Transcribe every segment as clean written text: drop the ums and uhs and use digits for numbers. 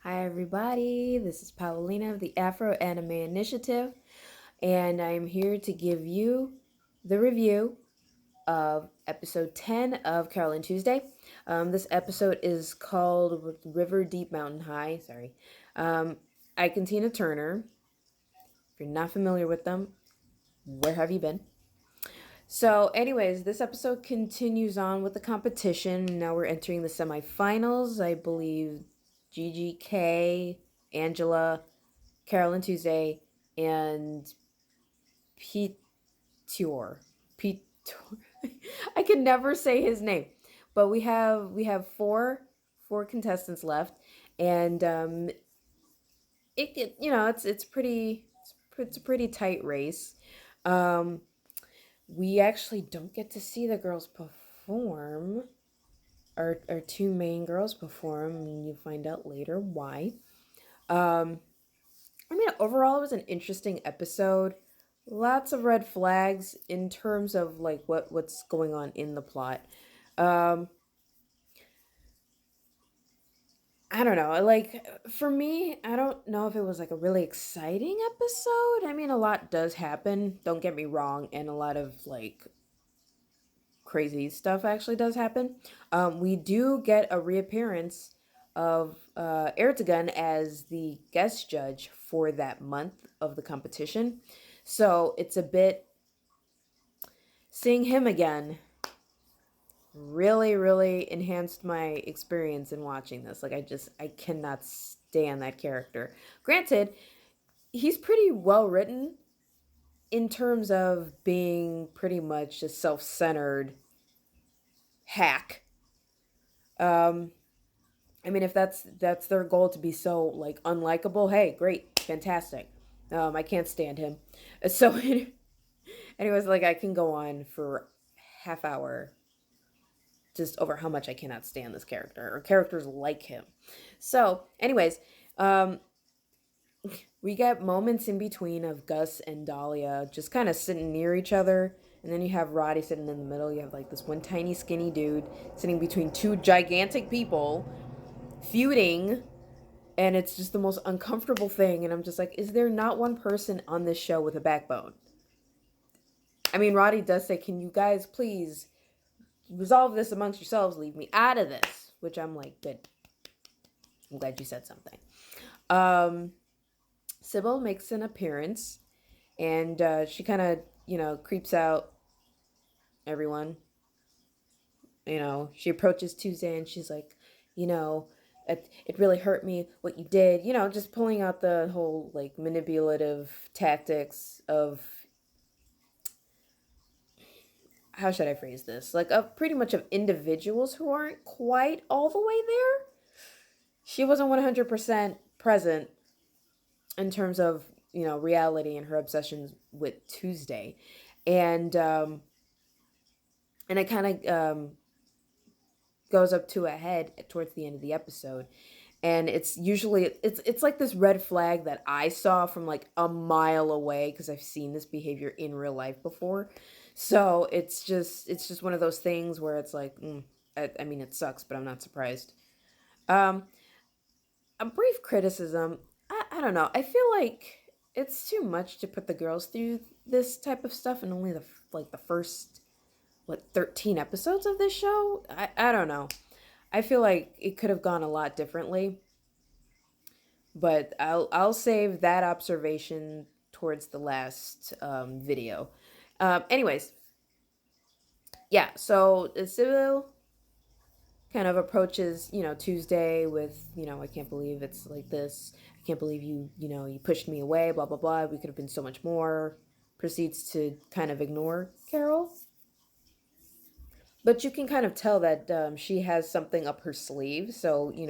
Hi, everybody. This is Paolina of the Afro Anime Initiative, and I'm here to give you the review of episode 10 of Carolyn Tuesday. This episode is called River Deep Mountain High. Sorry. I can Tina Turner. If you're not familiar with them, where have you been? So, anyways, this episode continues on with the competition. Now we're entering the semifinals. I believe GGK, Angela, Carolyn Tuesday, and Pete Tior. Pete I can never say his name. But we have four contestants left, and it's a pretty tight race. Um, we actually don't get to see the girls perform. Our two main girls perform. I mean, you find out later why. Um, Overall, it was an interesting episode. Lots of red flags in terms of like what's going on in the plot. Um, I don't know. Like for me, I don't know if it was like a really exciting episode. I mean, a lot does happen. Don't get me wrong, and a lot of like crazy stuff actually does happen. We do get a reappearance of Erdogan as the guest judge for that month of the competition. So it's a bit seeing him again really enhanced my experience in watching this. Like I cannot stand that character. Granted, he's pretty well written in terms of being pretty much a self-centered hack. Um if that's their goal to be so like unlikable, hey, great, fantastic. I can't stand him. So anyways, like I can go on for half hour just over how much I cannot stand this character or characters like him. So, anyways, um, we get moments in between of Gus and Dahlia just kind of sitting near each other. And then you have Roddy sitting in the middle. You have like this one tiny skinny dude sitting between two gigantic people feuding. And it's just the most uncomfortable thing. And I'm just like, is there not one person on this show with a backbone? I mean, Roddy does say, can you guys please resolve this amongst yourselves? Leave me out of this. Which I'm like, good. I'm glad you said something. Um, Cybelle makes an appearance, and she kind of, creeps out everyone. She approaches Tuesday, and she's like, you know, it really hurt me what you did. Just pulling out the whole like manipulative tactics of how should I phrase this? Like of pretty much of individuals who aren't quite all the way there. She wasn't 100% present in terms of reality and her obsessions with Tuesday, and it kind of goes up to a head towards the end of the episode, and it's like this red flag that I saw from like a mile away because I've seen this behavior in real life before. So it's just one of those things where it's like, I mean, it sucks, but I'm not surprised. Um, a brief criticism. I don't know. I feel like it's too much to put the girls through this type of stuff in only the first 13 episodes of this show. I don't know. I feel like it could have gone a lot differently, but I'll save that observation towards the last video. Anyways, yeah. So Cyril kind of approaches Tuesday with I can't believe it's like this. I can't believe you pushed me away. Blah blah blah. We could have been so much more. Proceeds to kind of ignore Carol, but you can kind of tell that she has something up her sleeve. So you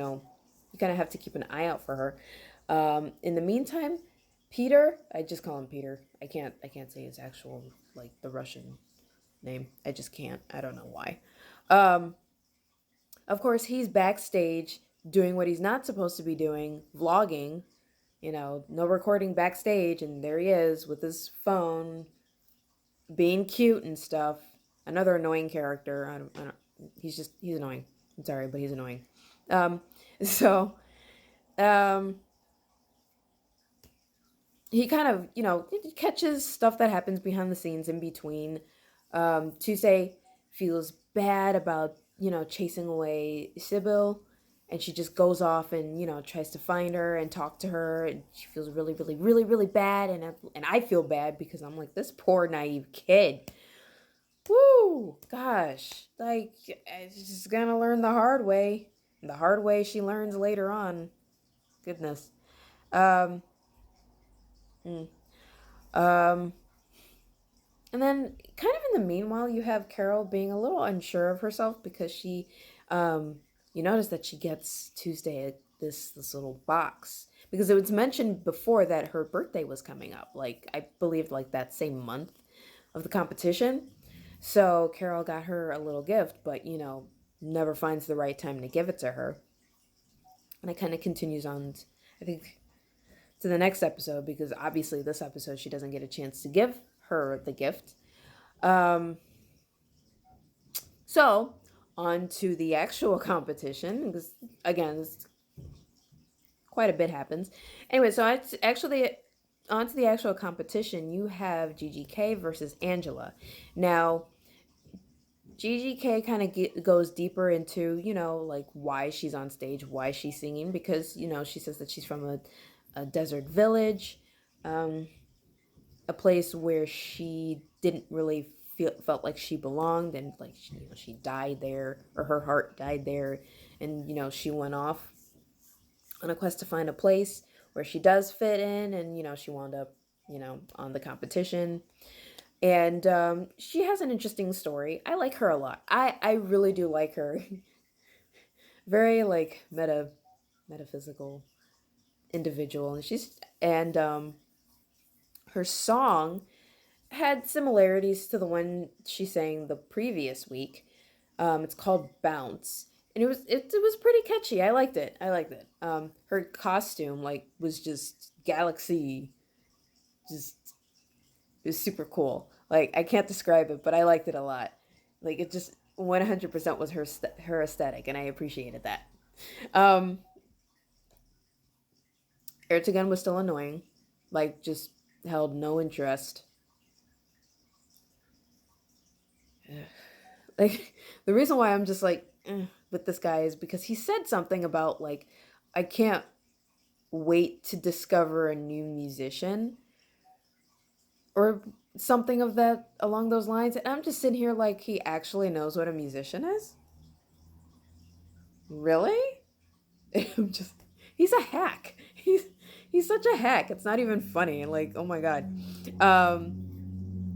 kind of have to keep an eye out for her. In the meantime, Peter, I just call him Peter. I can't say his actual like the Russian name. I just can't. I don't know why. Um, of course, he's backstage doing what he's not supposed to be doing, vlogging. No recording backstage, and there he is with his phone, being cute and stuff. Another annoying character. He's annoying. I'm sorry, but he's annoying. Um, so Um, he kind of, he catches stuff that happens behind the scenes in between. Tuesday feels bad about, chasing away Cybelle, and she just goes off and, tries to find her and talk to her, and she feels really, really, really, really bad, and I feel bad because I'm like, this poor naive kid. Woo, gosh, like, she's gonna learn the hard way. The hard way she learns later on. Goodness. Um, mm. um, And then, kind of in the meanwhile, you have Carol being a little unsure of herself because you notice that she gets Tuesday this little box because it was mentioned before that her birthday was coming up. Like I believe, like that same month of the competition. So Carol got her a little gift, but never finds the right time to give it to her, and it kind of continues on. I think to the next episode because obviously this episode she doesn't get a chance to give her the gift. Um, So, on to the actual competition, because again, quite a bit happens. Anyway, so I actually on to the actual competition. You have GGK versus Angela. Now, GGK kind of goes deeper into like why she's on stage, why she's singing, because she says that she's from a desert village, um, a place where she didn't really felt like she belonged, and like she died there, or her heart died there, and she went off on a quest to find a place where she does fit in, and she wound up on the competition. And she has an interesting story. I like her a lot. I really do like her. Very like metaphysical individual, and her song had similarities to the one she sang the previous week. It's called Bounce, and it was pretty catchy. I liked it. I liked it. Her costume like was just galaxy, just it was super cool. Like I can't describe it, but I liked it a lot. Like it just 100% was her aesthetic, and I appreciated that. Um, Ertegun was still annoying, like just held no interest. Like the reason why I'm just like with this guy is because he said something about like I can't wait to discover a new musician or something of that along those lines, and I'm just sitting here like he actually knows what a musician is. Really? I'm just he's a hack. He's such a hack. It's not even funny. Like oh my god.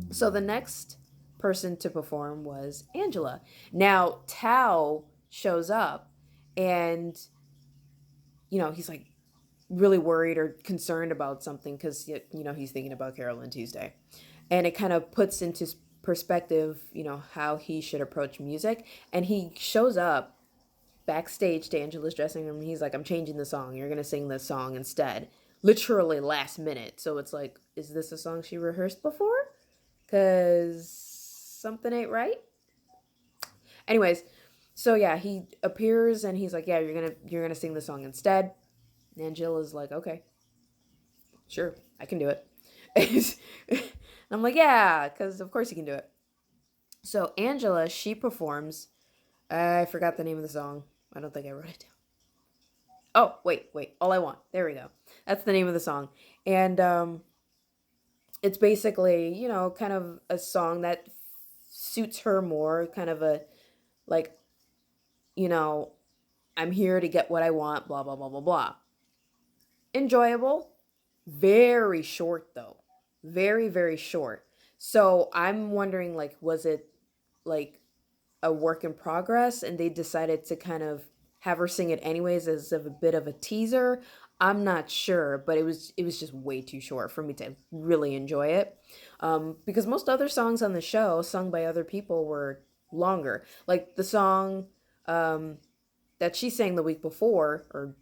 So the next person to perform was Angela. Now Tao shows up, and he's like really worried or concerned about something because he's thinking about Carol and Tuesday, and it kind of puts into perspective how he should approach music. And he shows up backstage to Angela's dressing room, and he's like, I'm changing the song, you're gonna sing this song instead, literally last minute. So it's like, is this a song she rehearsed before? Because something ain't right. Anyways, so yeah, he appears and he's like, yeah, you're gonna sing the song instead. And Angela's like, okay, sure, I can do it. And I'm like, yeah, because of course you can do it. So Angela, she performs. I forgot the name of the song. I don't think I wrote it down. Oh, wait. All I Want. There we go. That's the name of the song. And it's basically, kind of a song that suits her more, kind of a like, you know, I'm here to get what I want, blah blah blah blah blah. Enjoyable, very short though. Very very short. So I'm wondering like was it like a work in progress and they decided to kind of have her sing it anyways as of a bit of a teaser. I'm not sure, but it was just way too short for me to really enjoy it. Because most other songs on the show sung by other people were longer. Like the song that she sang the week before or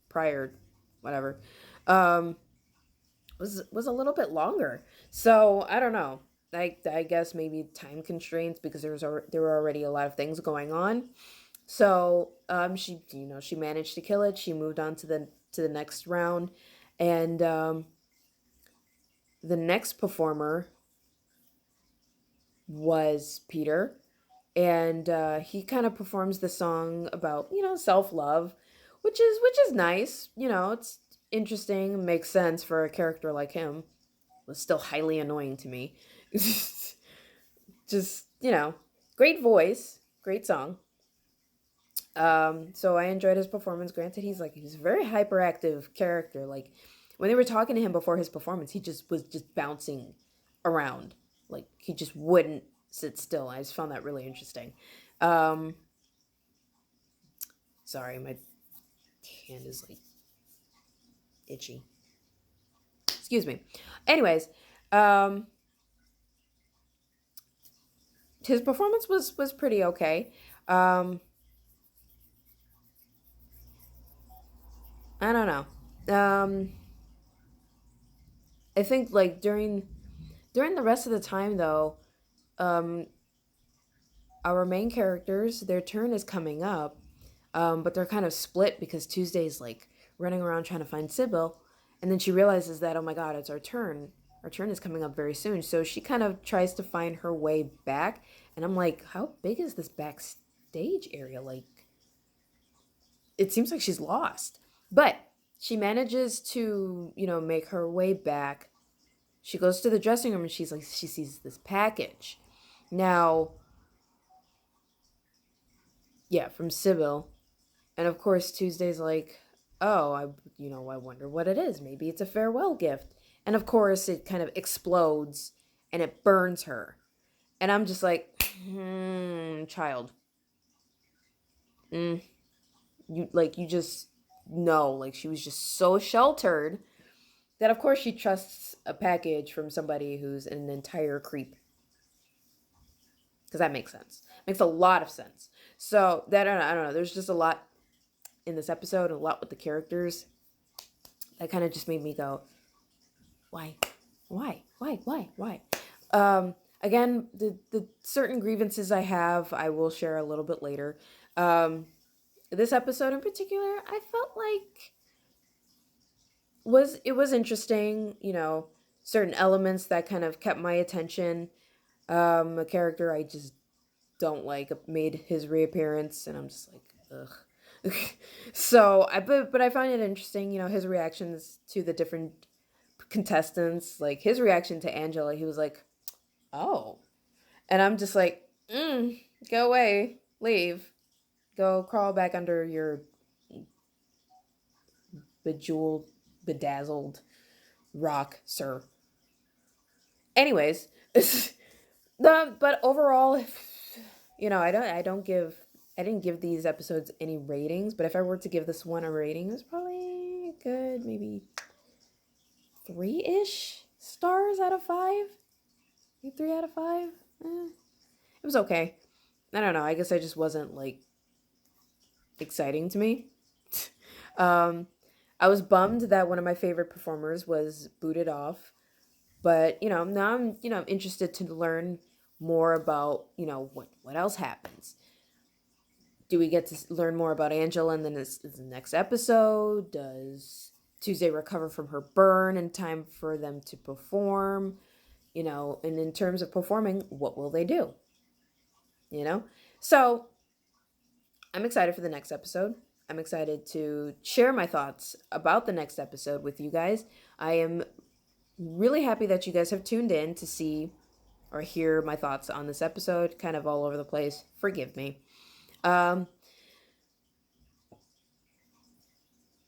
prior, whatever, um, was a little bit longer. So I don't know. I guess maybe time constraints because there were already a lot of things going on. So she managed to kill it. She moved on to the next round, and the next performer was Peter, and he kind of performs the song about self love, which is nice. It's interesting, makes sense for a character like him. It was still highly annoying to me. Just great voice, great song. So I enjoyed his performance. Granted, he's a very hyperactive character. Like when they were talking to him before his performance, he just was just bouncing around. Like he just wouldn't sit still. I just found that really interesting. Um, Sorry, my hand is like itchy. Excuse me. Anyways, um, his performance was pretty okay. Um, I don't know. I think like during the rest of the time though, um, our main characters, their turn is coming up, but they're kind of split because Tuesday's like running around trying to find Cybelle, and then she realizes that, oh my god, it's our turn. Our turn is coming up very soon. So she kind of tries to find her way back, and I'm like, how big is this backstage area? Like, it seems like she's lost. But she manages to, make her way back. She goes to the dressing room and she sees this package. Now, yeah, from Cybelle. And of course, Tuesday's like, oh, I wonder what it is. Maybe it's a farewell gift. And of course, it kind of explodes and it burns her. And I'm just like, child, you just know, like she was just so sheltered that of course she trusts a package from somebody who's an entire creep. Because that makes sense. Makes a lot of sense. So that I don't know. There's just a lot in this episode, a lot with the characters that kind of just made me go, why, why? Again, the certain grievances I have, I will share a little bit later. This episode in particular, I felt like was interesting. Certain elements that kind of kept my attention. A character I just don't like made his reappearance, and I'm just like, ugh. So but I find it interesting, his reactions to the different contestants, like his reaction to Angela. He was like, oh, and I'm just like, go away, leave, go crawl back under your bejeweled, bedazzled rock, sir. Anyways, but overall, I didn't give these episodes any ratings, but if I were to give this one a rating, it's probably a good maybe 3-ish stars out of 5. Maybe 3 out of 5. It was okay. I don't know. I guess I just wasn't like exciting to me. um, I was bummed that one of my favorite performers was booted off, but now I'm interested to learn more about what else happens. Do we get to learn more about Angela in the next episode? Does Tuesday recover from her burn in time for them to perform? And in terms of performing, what will they do? So I'm excited for the next episode. I'm excited to share my thoughts about the next episode with you guys. I am really happy that you guys have tuned in to see or hear my thoughts on this episode, kind of all over the place. Forgive me. Um,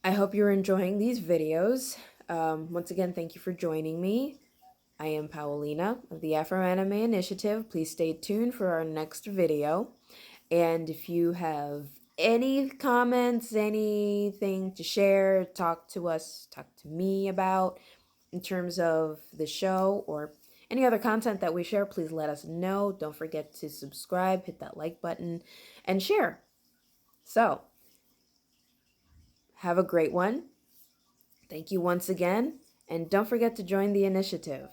I hope you're enjoying these videos. Once again, thank you for joining me. I am Paolina of the Afro Anime Initiative. Please stay tuned for our next video. And if you have any comments, anything to share, talk to me about in terms of the show or any other content that we share, please let us know. Don't forget to subscribe, hit that like button, and share. So, have a great one. Thank you once again, and don't forget to join the initiative.